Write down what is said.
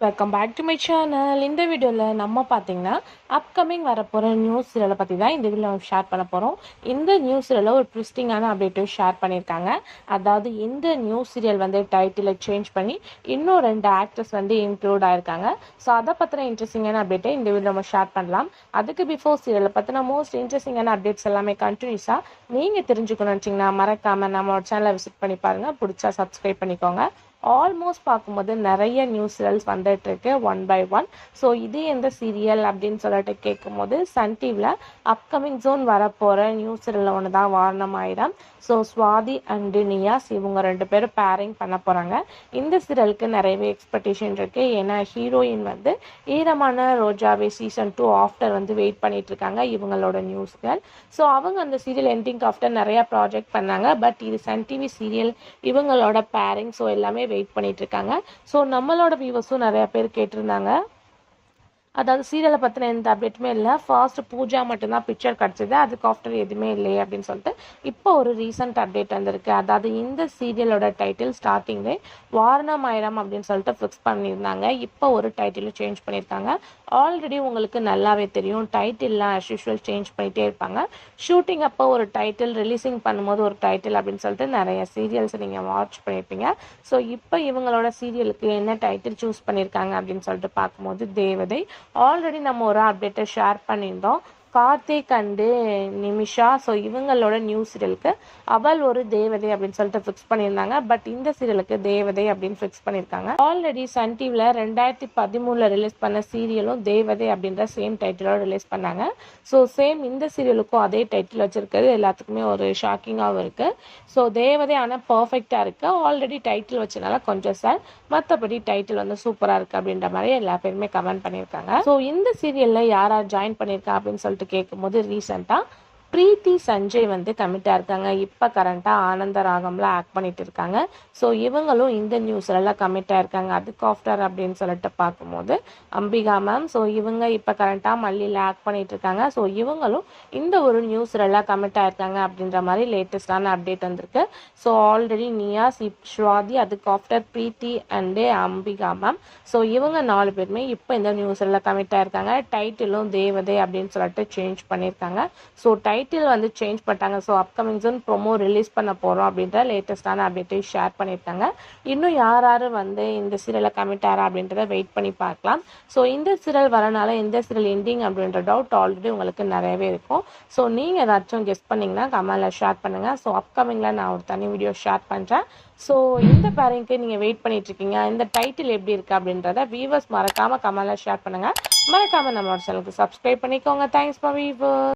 Welcome back to my channel. இந்த வீடியோவில் நம்ம பார்த்தீங்கன்னா அப்கமிங் வரப்போகிற நியூஸ் சீரியலை பற்றி தான் இந்த வீடியோவில் ஷேர் பண்ண போகிறோம். இந்த நியூஸ் சீரியலில் ஒரு ட்விஸ்டிங்கான அப்டேட்டும் ஷேர் பண்ணியிருக்காங்க. அதாவது இந்த நியூஸ் சீரியல் வந்து டைட்டிலை சேஞ்ச் பண்ணி இன்னும் 2 ஆக்டர்ஸ் வந்து இன்க்ளூட் ஆயிருக்காங்க. ஸோ அதை பற்றின இன்ட்ரெஸ்டிங்கான அப்டேட்டை இந்த வீடியோ நம்ம ஷேர் பண்ணலாம். அதுக்கு பிஃபோர் சீரியலை பற்றின மோஸ்ட் இன்ட்ரெஸ்டிங்கான அப்டேட்ஸ் எல்லாமே கண்டினியூஸாக நீங்கள் தெரிஞ்சுக்கணும்னு வச்சிங்கன்னா மறக்காமல் நம்மளோட சேனலை விசிட் பண்ணி பாருங்கள். பிடிச்சா சப்ஸ்கிரைப் பண்ணிக்கோங்க. ஆல்மோஸ்ட் பார்க்கும்போது நிறைய நியூஸ் சீரியல்ஸ் வந்துட்டு இருக்கு ஒன் பை ஒன். ஸோ இது எந்த சீரியல் அப்படின்னு சொல்லிட்டு கேட்கும்போது சன் டிவியில் அப்கமிங் ஜோன் வரப்போகிற நியூஸ் சீரியலில் ஒன்று தான் வாரணம் ஆயிரம். ஸோ ஸ்வாதி அண்ட் நியாஸ் இவங்க 2 பேரும் பேரிங் பண்ண போகிறாங்க. இந்த சீரியலுக்கு நிறையவே எக்ஸ்பெக்டேஷன் இருக்குது. ஏன்னா ஹீரோயின் வந்து ஈரமான ரோஜாவே சீசன் 2 ஆஃப்டர் வந்து வெயிட் பண்ணிட்டு இருக்காங்க இவங்களோட நியூஸ்கள். ஸோ அவங்க அந்த சீரியல் எண்டிங் ஆஃப்டர் நிறையா ப்ராஜெக்ட் பண்ணாங்க. பட் இது சன் டிவி சீரியல் இவங்களோட பேரிங். ஸோ எல்லாமே வெயிட் பண்ணிட்டு இருக்காங்க. ஸோ நம்மளோட வியூவர்ஸும் நிறைய பேர் கேட்டிருந்தாங்க. அதாவது சீரியலை பற்றின எந்த அப்டேட்டுமே இல்லை. ஃபர்ஸ்ட் பூஜா மட்டும்தான் பிக்சர் கிடச்சிது, அதுக்கு ஆஃப்டர் எதுவுமே இல்லையே அப்படின்னு சொல்லிட்டு இப்போ ஒரு ரீசன்ட் அப்டேட் வந்திருக்கு. அதாவது இந்த சீரியலோட டைட்டில் ஸ்டார்டிங்லே வாரணம் ஆயிரம் அப்படின்னு சொல்லிட்டு ஃபிக்ஸ் பண்ணியிருந்தாங்க. இப்போ ஒரு டைட்டிலும் சேஞ்ச் பண்ணியிருக்காங்க. ஆல்ரெடி உங்களுக்கு நல்லாவே தெரியும், டைட்டில்லாம் ஆஸ் யூஷுவல் சேஞ்ச் பண்ணிகிட்டே இருப்பாங்க. ஷூட்டிங் அப்போ ஒரு டைட்டில், ரிலீஸிங் பண்ணும்போது ஒரு டைட்டில் அப்படின்னு சொல்லிட்டு நிறைய சீரியல்ஸ் நீங்கள் வாட்ச் பண்ணியிருப்பீங்க. ஸோ இப்போ இவங்களோட சீரியலுக்கு என்ன டைட்டில் சூஸ் பண்ணியிருக்காங்க அப்படின்னு சொல்லிட்டு பார்க்கும்போது தேவதை. ஆல்ரெடி நம்ம ஒரு அப்டேட்டை ஷேர் பண்ணியிருந்தோம், கார்த்திக் அண்டு நிமிஷா. ஸோ இவங்களோட நியூ சீரியலுக்கு அவள் ஒரு தேவதை அப்படின்னு சொல்லிட்டு ஃபிக்ஸ் பண்ணியிருந்தாங்க. பட் இந்த சீரியலுக்கு தேவதை அப்படின்னு ஃபிக்ஸ் பண்ணியிருக்காங்க. ஆல்ரெடி சன் டிவியில் 2013 ரிலீஸ் பண்ண சீரியலும் தேவதை அப்படின்ற சேம் டைட்டிலோட ரிலீஸ் பண்ணாங்க. ஸோ சேம் இந்த சீரியலுக்கும் அதே டைட்டில் வச்சிருக்கிறது எல்லாத்துக்குமே ஒரு ஷாக்கிங்காகவும் இருக்குது. ஸோ தேவதை ஆனால் பர்ஃபெக்டாக இருக்குது. ஆல்ரெடி டைட்டில் வச்சனால கொஞ்சம் சார், மற்றபடி டைட்டில் வந்து சூப்பராக இருக்குது அப்படின்ற மாதிரி எல்லா பேருமே கமெண்ட் பண்ணியிருக்காங்க. ஸோ இந்த சீரியலில் யார் யார் ஜாயின் பண்ணியிருக்கா அப்படின்னு சொல்லிட்டு கேட்கும்போது ரீசெண்டாக பிரீத்தி சஞ்சய் வந்து கமிட்டாக இருக்காங்க. இப்போ கரண்ட்டாக ஆனந்த ராகமில் ஆக்ட் பண்ணிட்டு இருக்காங்க. ஸோ இவங்களும் இந்த நியூஸ்லலாம் கமிட்டாக இருக்காங்க. அதுக்கு ஆஃப்டர் அப்படின்னு சொல்லிட்டு பார்க்கும்போது அம்பிகா மேம். ஸோ இவங்க இப்போ கரண்ட்டாக மல்லியில் ஆக்ட் பண்ணிட்டு இருக்காங்க. ஸோ இவங்களும் இந்த ஒரு நியூஸ்லலாம் கமிட்டாக இருக்காங்க அப்படின்ற மாதிரி லேட்டஸ்டான அப்டேட் வந்திருக்கு. ஸோ ஆல்ரெடி நியாஸ், ஸ்வாதி, அதுக்கு after Preethi and Ambika ma'am. So இவங்க 4 பேருமே இப்போ இந்த நியூஸ்ல கமிட்டாக இருக்காங்க. டைட்டிலும் தேவதை அப்படின்னு சொல்லிட்டு சேஞ்ச் பண்ணியிருக்காங்க. ஸோ டைட்டில் வந்து சேஞ்ச் பண்ணிட்டாங்க. ஸோ அப்கமிங் ஜோன் ப்ரோமோ ரிலீஸ் பண்ண போகிறோம் அப்படின்ற லேட்டஸ்டான அப்டேட்டை ஷேர் பண்ணியிருக்காங்க. இன்னும் யார் யார் வந்து இந்த சீரியலை கமிட் ஆகிறா அப்படின்றத வெயிட் பண்ணி பார்க்கலாம். ஸோ இந்த சீரியல் வரனால இந்த சீரியல் எண்டிங் அப்படின்ற டவுட் ஆல்ரெடி உங்களுக்கு நிறையவே இருக்கும். ஸோ நீங்கள் ஏதாச்சும் கெஸ் பண்ணிங்கன்னா கமெண்டில் ஷேர் பண்ணுங்கள். ஸோ அப்கமிங்கில் நான் ஒரு தனி வீடியோ ஷேர் பண்ணுறேன். ஸோ இந்த பேரிங்க்கு நீங்கள் வெயிட் பண்ணிட்டு இருக்கீங்க, இந்த டைட்டில் எப்படி இருக்குது அப்படின்றத வியூவர்ஸ் மறக்காமல் கமெண்டில் ஷேர் பண்ணுங்கள். மறக்காமல் நம்மளோட சேனலுக்கு சப்ஸ்கிரைப் பண்ணிக்கோங்க. Thanks for viewers.